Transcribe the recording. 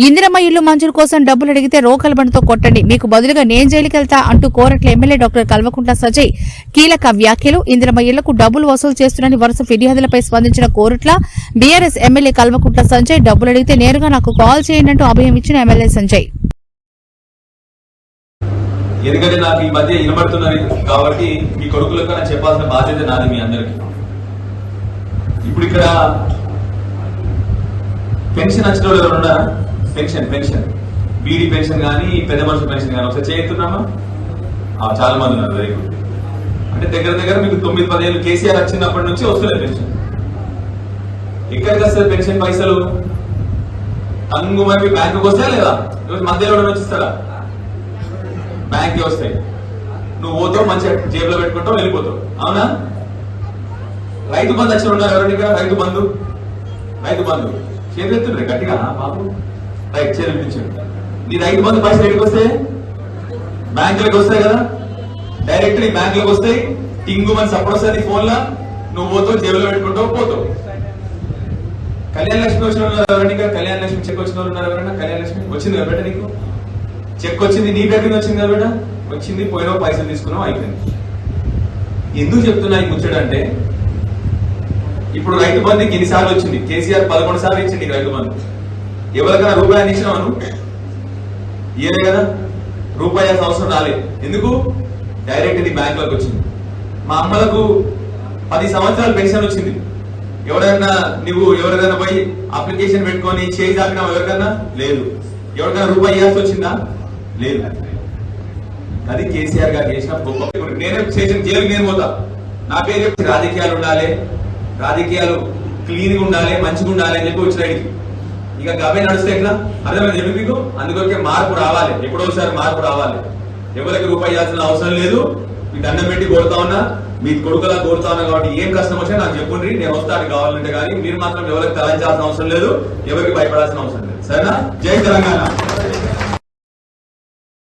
ఇందిరమ్మ ఇల్లు మంజూరు కోసం డబ్బులు అడిగితే రోకల్ బండితో కొట్టండి, మీకు బదులుగా నేను జైలుకెళ్తా అంటూ కోరట్ల ఎమ్మెల్యే డాక్టర్ కల్వకుంట్ల సజయ్ కీలక వ్యాఖ్యలు. ఇందిరమ్మ ఇళ్లకు డబ్బులు వసూలు చేస్తున్న వరుస ఫిర్యాదులపై స్పందించిన కోరట్ల బీఆర్ఎస్ ఎమ్మెల్యే కల్వకుంట్ల సంజయ్ డబ్బులు అడిగితే నేరుగా నాకు కాల్ చేయండి అంటూ అభయం ఇచ్చిన ఎమ్మెల్యే సంజయ్. ఎందుకంటే నాకు ఈ మధ్య వినబడుతున్నది కాబట్టి మీ కొడుకులకు నాకు చెప్పాల్సిన బాధ్యత నాది మీ అందరికి. ఇప్పుడు ఇక్కడ పెన్షన్ వచ్చిన వాళ్ళు ఎవరు ఉన్నారా? పెన్షన్ బీడీ పెన్షన్ కానీ పెద్ద మనుషుల పెన్షన్ కానీ ఒకసారి చేస్తున్నామా? చాలా మంది ఉన్నారు. Very good. అంటే దగ్గర మీకు 9-10 ఏళ్ళు కేసీఆర్ వచ్చినప్పటి నుంచి వస్తున్నాయి పెన్షన్. ఎక్కడికి వస్తుంది పెన్షన్ పైసలు? అంగు మరి బ్యాంకుకి వస్తాయా లేదా? ఈరోజు మధ్యలో వచ్చిస్తారా? బ్యాంక్కి వస్తాయి. నువ్వు పోతావు, మంచిగా జేబులో పెట్టుకుంటావు, వెళ్ళిపోతావు. అవునా? రైతు బంధు వచ్చిన ఉన్నారు ఎవరైనా? రైతు బంధు చేతులు ఎత్తుండ్రే గట్టిగా బాబు. రైట్, చేతులు నీ రైతు బంధు పైసలు ఎక్కడికి వస్తాయి? బ్యాంకులకు వస్తాయి కదా, డైరెక్ట్ నీ బ్యాంకులకు వస్తాయి. టింగు మన సపోర్ట్ వస్తుంది ఫోన్లో, నువ్వు పోతావు, జేబులో పెట్టుకుంటావు, పోతావు. కళ్యాణ లక్ష్మి వచ్చిన వాళ్ళు ఎవరైనా? కళ్యాణ లక్ష్మి చెక్ వచ్చిన వాళ్ళు ఉన్నారు ఎవరైనా? కళ్యాణ లక్ష్మి వచ్చింది కదా బేట, నీకు చెక్ వచ్చింది, నీ దగ్గర వచ్చింది కదా బేట, వచ్చింది, పోయినావు, పైసలు తీసుకున్నావు, అయిపోయింది. ఎందుకు చెప్తున్నా ఈ ముచ్చడంటే, ఇప్పుడు రైతు బంధుకి ఎన్నిసార్లు వచ్చింది? కేసీఆర్ 11 సార్లు ఇచ్చింది రైతు బంధు. ఎవరికైనా రూపాయి ఇచ్చినావు? ఇయలే కదా, రూపాయి అవసరం రాలేదు. ఎందుకు? డైరెక్ట్ ఇది బ్యాంక్ లోకి వచ్చింది. మా అమ్మలకు 10 సంవత్సరాలు పెన్షన్ వచ్చింది. ఎవరికైనా పోయి అప్లికేషన్ పెట్టుకొని చేయి దాపినావు ఎవరికన్నా? లేదు. ఎవరికైనా రూపాయి ఇవ్వాల్సి వచ్చిందా? లేదు. అది కేసీఆర్ గారు చేసిన గొప్ప. నేనే చేసిన జైలుకి నేను పోతా, నా పేరు రాజకీయాలు ఉండాలి, రాజకీయాలు క్లీన్ గా ఉండాలి, మంచిగా ఉండాలి అని చెప్పి వచ్చిన ఇడికి. ఇక గవే నడుస్తే ఎట్లా? అర్థమైంది చెప్పి మీకు. అందుకొకే మార్పు రావాలి, ఎప్పుడోసారి మార్పు రావాలి. ఎవరికి రూపాయి ఇవ్వాల్సిన అవసరం లేదు. మీ దండం పెట్టి కోరుతా ఉన్నా, మీ కొడుకులా కోరుతా ఉన్నా. కాబట్టి ఏం కష్టం వచ్చినా నాకు చెప్పుండ్రి, నేను వస్తాను కావాలంటే. కానీ మీరు మాత్రం ఎవరికి తలంచాల్సిన అవసరం లేదు, ఎవరికి భయపడాల్సిన అవసరం లేదు. సరేనా? జై తెలంగాణ.